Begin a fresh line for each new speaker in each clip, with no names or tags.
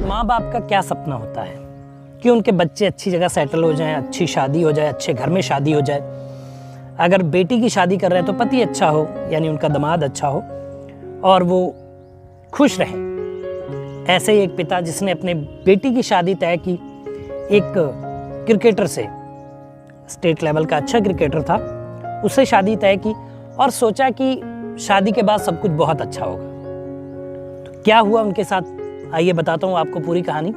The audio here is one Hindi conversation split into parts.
माँ बाप का क्या सपना होता है कि उनके बच्चे अच्छी जगह सेटल हो जाएं, अच्छी शादी हो जाए, अच्छे घर में शादी हो जाए। अगर बेटी की शादी कर रहे हैं तो पति अच्छा हो, यानी उनका दामाद अच्छा हो और वो खुश रहे। ऐसे ही एक पिता जिसने अपने बेटी की शादी तय की, एक क्रिकेटर से, स्टेट लेवल का अच्छा क्रिकेटर था, उससे शादी तय की और सोचा कि शादी के बाद सब कुछ बहुत अच्छा होगा। तो क्या हुआ उनके साथ, आइए बताता हूँ आपको पूरी कहानी।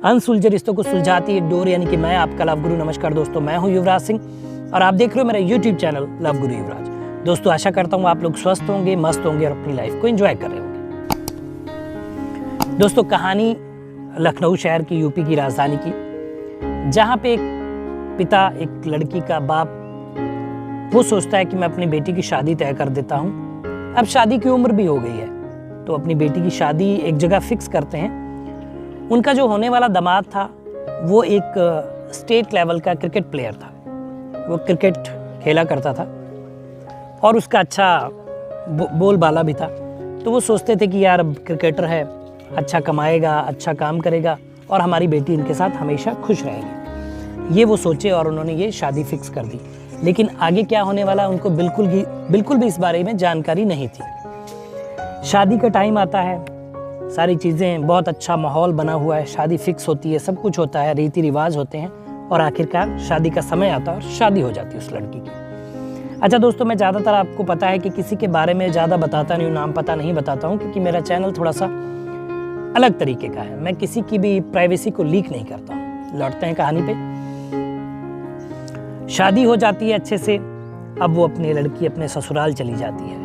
अनसुलझे रिश्तों को सुलझाती है डोर, यानी कि मैं आपका लव गुरु। नमस्कार दोस्तों, मैं हूँ युवराज सिंह और आप देख रहे हो मेरा यूट्यूब चैनल लव गुरु युवराज। दोस्तों आशा करता हूँ आप लोग स्वस्थ होंगे, मस्त होंगे और अपनी लाइफ को एंजॉय कर रहे होंगे। दोस्तों कहानी लखनऊ शहर की, यूपी की राजधानी की, जहाँ पे एक पिता, एक लड़की का बाप, वो सोचता है कि मैं अपनी बेटी की शादी तय कर देता हूँ। अब शादी की उम्र भी हो गई है तो अपनी बेटी की शादी एक जगह फिक्स करते हैं। उनका जो होने वाला दामाद था वो एक स्टेट लेवल का क्रिकेट प्लेयर था, वो क्रिकेट खेला करता था और उसका अच्छा बोलबाला भी था। तो वो सोचते थे कि यार अब क्रिकेटर है, अच्छा कमाएगा, अच्छा काम करेगा और हमारी बेटी इनके साथ हमेशा खुश रहेगी। ये वो सोचे और उन्होंने ये शादी फिक्स कर दी। लेकिन आगे क्या होने वाला उनको बिल्कुल भी इस बारे में जानकारी नहीं थी। शादी का टाइम आता है, सारी चीज़ें, बहुत अच्छा माहौल बना हुआ है, शादी फिक्स होती है, सब कुछ होता है, रीति रिवाज होते हैं और आखिरकार शादी का समय आता है और शादी हो जाती है उस लड़की की। अच्छा दोस्तों, मैं ज़्यादातर, आपको पता है कि किसी के बारे में ज़्यादा बताता नहीं हूँ, नाम पता नहीं बताता हूँ, क्योंकि मेरा चैनल थोड़ा सा अलग तरीके का है। मैं किसी की भी प्राइवेसी को लीक नहीं करता हूँ। लौटते हैं कहानी पे। शादी हो जाती है अच्छे से। अब वो अपनी लड़की अपने ससुराल चली जाती है,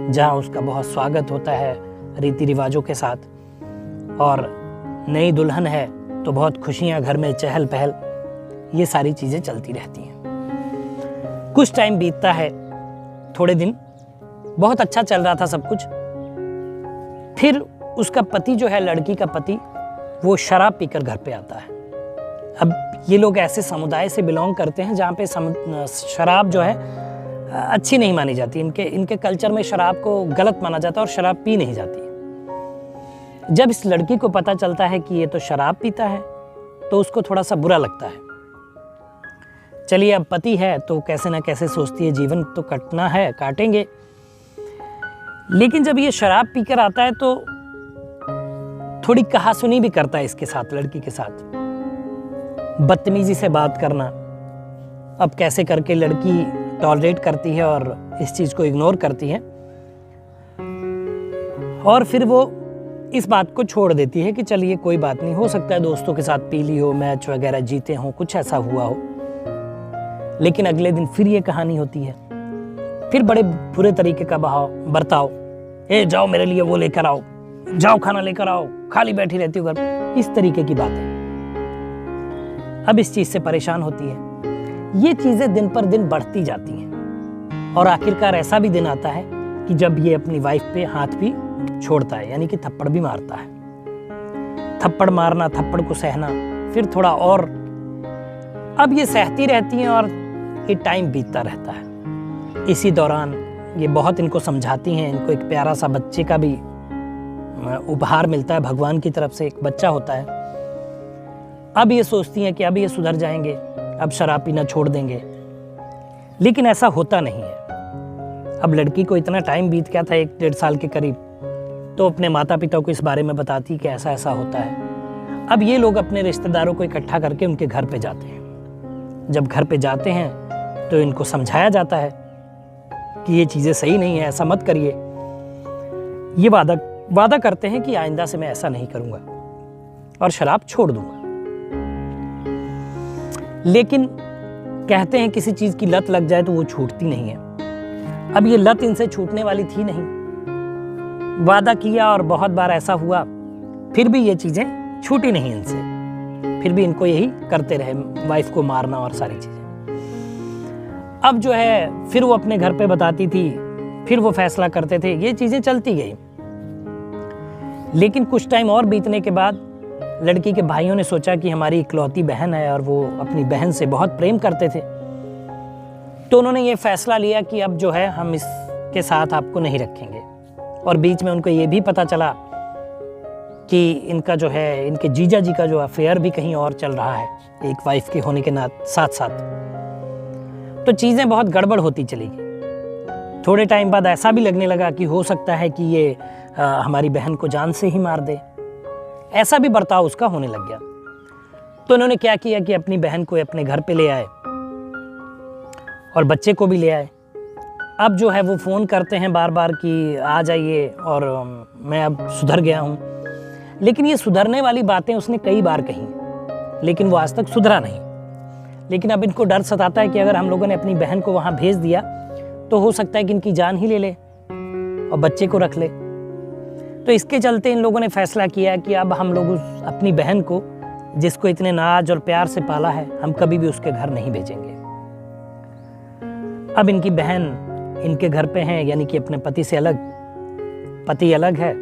जहाँ उसका बहुत स्वागत होता है रीति रिवाजों के साथ, और नई दुल्हन है तो बहुत खुशियाँ, घर में चहल पहल, ये सारी चीज़ें चलती रहती हैं। कुछ टाइम बीतता है, थोड़े दिन बहुत अच्छा चल रहा था सब कुछ। फिर उसका पति जो है, लड़की का पति, वो शराब पीकर घर पे आता है। अब ये लोग ऐसे समुदाय से बिलोंग करते हैं जहाँ पे शराब जो है अच्छी नहीं मानी जाती। इनके कल्चर में शराब को गलत माना जाता है और शराब पी नहीं जाती। जब इस लड़की को पता चलता है कि ये तो शराब पीता है तो उसको थोड़ा सा बुरा लगता है। चलिए, अब पति है तो कैसे ना कैसे सोचती है जीवन तो कटना है, काटेंगे। लेकिन जब ये शराब पीकर आता है तो थोड़ी कहासुनी भी करता है इसके साथ, लड़की के साथ, बदतमीजी से बात करना। अब कैसे करके लड़की टॉलरेट करती है और इस चीज को इग्नोर करती है और फिर वो इस बात को छोड़ देती है कि चलिए कोई बात नहीं, हो सकता है दोस्तों के साथ पी ली हो, मैच वगैरह जीते हो, कुछ ऐसा हुआ हो। लेकिन अगले दिन फिर ये कहानी होती है, फिर बड़े बुरे तरीके का बर्ताव। जाओ मेरे लिए वो लेकर आओ, जाओ खाना लेकर आओ, खाली बैठी रहती हो घर में, इस तरीके की बातें। अब इस चीज से परेशान होती है। ये चीजें दिन पर दिन बढ़ती जाती हैं और आखिरकार ऐसा भी दिन आता है कि जब ये अपनी वाइफ पे हाथ भी छोड़ता है, यानी कि थप्पड़ भी मारता है। थप्पड़ मारना, थप्पड़ को सहना, फिर थोड़ा और। अब ये सहती रहती हैं और ये टाइम बीतता रहता है। इसी दौरान ये बहुत इनको समझाती हैं। इनको एक प्यारा सा बच्चे का भी उपहार मिलता है, भगवान की तरफ से एक बच्चा होता है। अब ये सोचती हैं कि अब ये सुधर जाएंगे, अब शराब पीना छोड़ देंगे। लेकिन ऐसा होता नहीं है। अब लड़की को इतना टाइम बीत गया था, 1-1.5 साल के करीब, तो अपने माता पिता को इस बारे में बताती कि ऐसा ऐसा होता है। अब ये लोग अपने रिश्तेदारों को इकट्ठा करके उनके घर पे जाते हैं। जब घर पे जाते हैं तो इनको समझाया जाता है कि ये चीज़ें सही नहीं है, ऐसा मत करिए। ये वादा करते हैं कि आइंदा से मैं ऐसा नहीं करूँगा और शराब छोड़ दूंगा। लेकिन कहते हैं किसी चीज़ की लत लग जाए तो वो छूटती नहीं है। अब ये लत इनसे छूटने वाली थी नहीं। वादा किया और बहुत बार ऐसा हुआ, फिर भी ये चीज़ें छूटी नहीं इनसे। फिर भी इनको यही करते रहे, वाइफ को मारना और सारी चीज़ें। अब जो है फिर वो अपने घर पे बताती थी, फिर वो फैसला करते थे, ये चीज़ें चलती गई। लेकिन कुछ टाइम और बीतने के बाद लड़की के भाइयों ने सोचा कि हमारी इकलौती बहन है और वो अपनी बहन से बहुत प्रेम करते थे, तो उन्होंने ये फैसला लिया कि अब जो है हम इसके साथ आपको नहीं रखेंगे। और बीच में उनको ये भी पता चला कि इनका जो है, इनके जीजा जी का जो अफेयर भी कहीं और चल रहा है एक वाइफ के होने के साथ साथ। तो चीज़ें बहुत गड़बड़ होती चली गई। थोड़े टाइम बाद ऐसा भी लगने लगा कि हो सकता है कि ये हमारी बहन को जान से ही मार दे। ऐसा भी बर्ताव उसका होने लग गया। तो इन्होंने क्या किया कि अपनी बहन को अपने घर पे ले आए और बच्चे को भी ले आए। अब जो है वो फ़ोन करते हैं बार बार कि आ जाइए और मैं अब सुधर गया हूँ। लेकिन ये सुधरने वाली बातें उसने कई बार कही, लेकिन वो आज तक सुधरा नहीं। लेकिन अब इनको डर सताता है कि अगर हम लोगों ने अपनी बहन को वहाँ भेज दिया तो हो सकता है कि इनकी जान ही ले ले और बच्चे को रख ले। तो इसके चलते इन लोगों ने फैसला किया कि अब हम लोग अपनी बहन को, जिसको इतने नाज और प्यार से पाला है, हम कभी भी उसके घर नहीं भेजेंगे। अब इनकी बहन इनके घर पे हैं, यानी कि अपने पति से अलग, पति अलग है।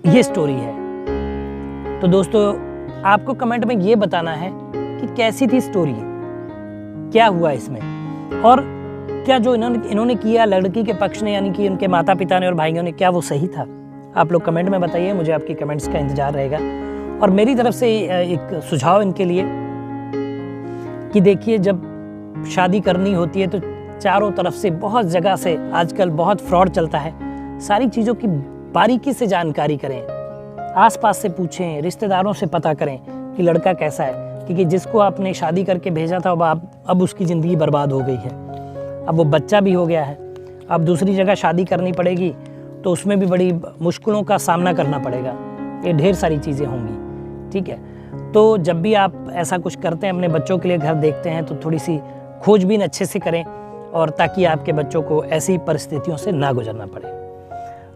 ये स्टोरी है। तो दोस्तों आपको कमेंट में ये बताना है कि कैसी थी स्टोरी, क्या हुआ इसमें, और क्या जो इन्होंने किया लड़की के पक्ष ने, यानी कि उनके माता पिता ने और भाइयों ने, क्या वो सही था। आप लोग कमेंट में बताइए, मुझे आपकी कमेंट्स का इंतजार रहेगा। और मेरी तरफ से एक सुझाव इनके लिए कि देखिए, जब शादी करनी होती है तो चारों तरफ से, बहुत जगह से आजकल बहुत फ्रॉड चलता है। सारी चीज़ों की बारीकी से जानकारी करें, आसपास से पूछें, रिश्तेदारों से पता करें कि लड़का कैसा है, क्योंकि जिसको आपने शादी करके भेजा था अब उसकी ज़िंदगी बर्बाद हो गई है। अब वो बच्चा भी हो गया है, अब दूसरी जगह शादी करनी पड़ेगी तो उसमें भी बड़ी मुश्किलों का सामना करना पड़ेगा। ये ढेर सारी चीज़ें होंगी, ठीक है। तो जब भी आप ऐसा कुछ करते हैं, अपने बच्चों के लिए घर देखते हैं, तो थोड़ी सी खोजबीन अच्छे से करें, और ताकि आपके बच्चों को ऐसी परिस्थितियों से ना गुजरना पड़े।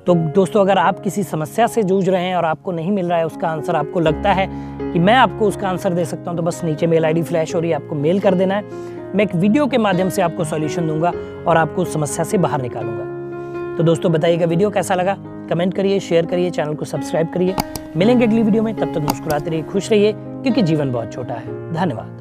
तो दोस्तों, अगर आप किसी समस्या से जूझ रहे हैं और आपको नहीं मिल रहा है उसका आंसर, आपको लगता है कि मैं आपको उसका आंसर दे सकता हूं, तो बस नीचे मेल आईडी फ्लैश हो रही है, आपको मेल कर देना है। मैं एक वीडियो के माध्यम से आपको सॉल्यूशन दूंगा और आपको उस समस्या से बाहर निकालूंगा। तो दोस्तों बताइएगा वीडियो कैसा लगा, कमेंट करिए, शेयर करिए, चैनल को सब्सक्राइब करिए। मिलेंगे अगली वीडियो में, तब तक मुस्कुराते रहिए, खुश रहिए, क्योंकि जीवन बहुत छोटा है। धन्यवाद।